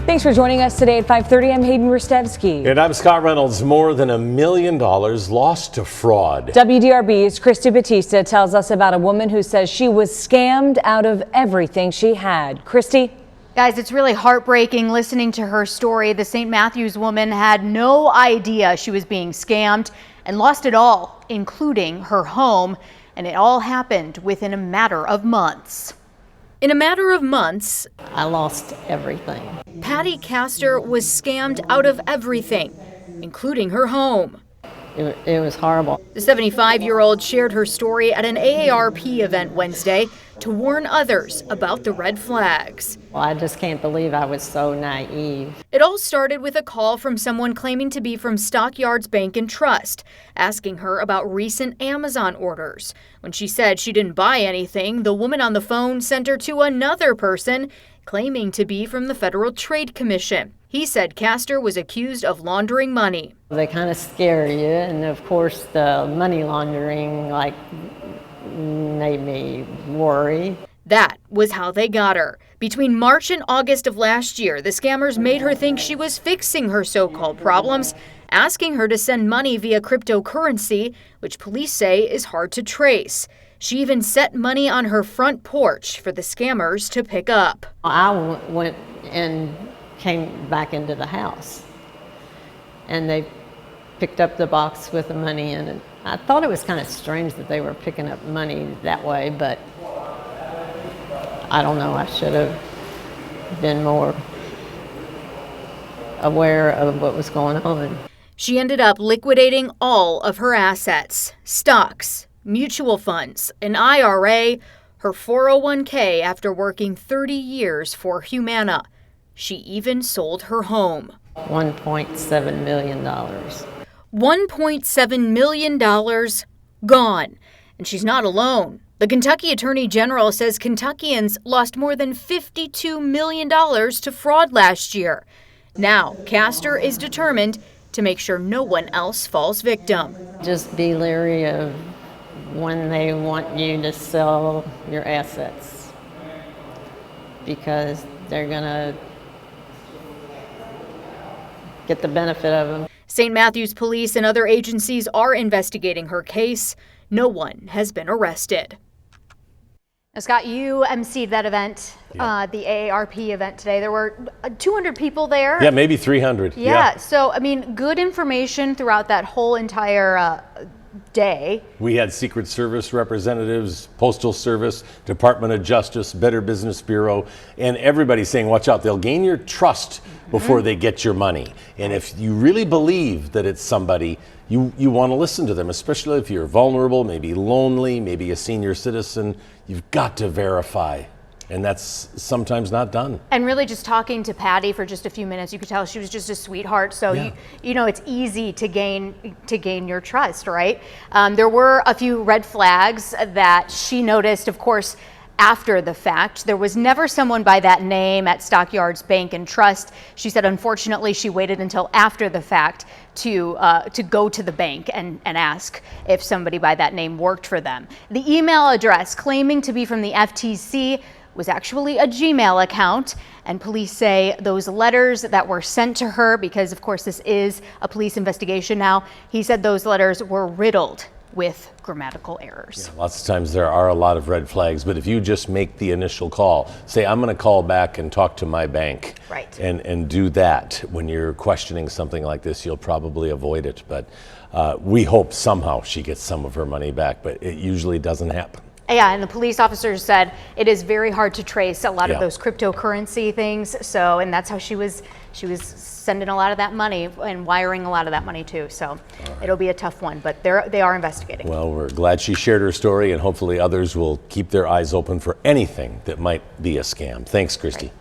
Thanks for joining us today at 5:30. I'm Hayden Rostevsky. And I'm Scott Reynolds. More than $1 million lost to fraud. WDRB's Patti Kaster tells us about a woman who says she was scammed out of everything she had. Christy? Guys, it's really heartbreaking listening to her story. The St. Matthews woman had no idea she was being scammed and lost it all, including her home. And it all happened within a matter of months. In a matter of months, I lost everything. Patti Kaster was scammed out of everything, including her home. It was horrible. The 75-year-old shared her story at an AARP event Wednesday to warn others about the red flags. Well, I just can't believe I was so naive. It all started with a call from someone claiming to be from Stockyards Bank and Trust, asking her about recent Amazon orders. When she said she didn't buy anything, the woman on the phone sent her to another person claiming to be from the Federal Trade Commission. He said Kaster was accused of laundering money. They kind of scare you, and of course the money laundering made me worry. That was how they got her. Between March and August of last year, the scammers made her think she was fixing her so-called problems, asking her to send money via cryptocurrency, which police say is hard to trace. She even set money on her front porch for the scammers to pick up. I went and came back into the house, and they picked up the box with the money in it. I thought it was kind of strange that they were picking up money that way, but I don't know, I should have been more aware of what was going on. She ended up liquidating all of her assets, stocks, mutual funds, an IRA, her 401k after working 30 years for Humana. She even sold her home. $1.7 million. $1.7 million gone. And she's not alone. The Kentucky Attorney General says Kentuckians lost more than $52 million to fraud last year. Now, Kaster is determined to make sure no one else falls victim. Just be leery of when they want you to sell your assets, because they're going to get the benefit of them. St. Matthews police and other agencies are investigating her case. No one has been arrested. Now, Scott, you emceed that event, the AARP event today. There were 200 people there. Yeah, maybe 300. Yeah. So, I mean, good information throughout that whole entire day. We had Secret Service representatives, Postal Service, Department of Justice, Better Business Bureau, and everybody saying, watch out, they'll gain your trust before they get your money. And if you really believe that it's somebody, you want to listen to them, especially if you're vulnerable, maybe lonely, maybe a senior citizen. You've got to verify. And that's sometimes not done. And really just talking to Patti for just a few minutes, you could tell she was just a sweetheart. So, you know, it's easy to gain your trust, right? There were a few red flags that she noticed, of course, after the fact. There was never someone by that name at Stockyards Bank and Trust. She said, unfortunately, she waited until after the fact to go to the bank and ask if somebody by that name worked for them. The email address claiming to be from the FTC was actually a Gmail account, and police say those letters that were sent to her, because of course this is a police investigation now, he said those letters were riddled with grammatical errors. Yeah, lots of times there are a lot of red flags, but if you just make the initial call, say I'm going to call back and talk to my bank, right, and do that when you're questioning something like this, you'll probably avoid it. But we hope somehow she gets some of her money back, but it usually doesn't happen. Yeah, and the police officers said it is very hard to trace a lot of those cryptocurrency things. So, and that's how she was sending a lot of that money and wiring a lot of that money too. So it'll be a tough one, but they are investigating. Well, we're glad she shared her story, and hopefully others will keep their eyes open for anything that might be a scam. Thanks, Christy.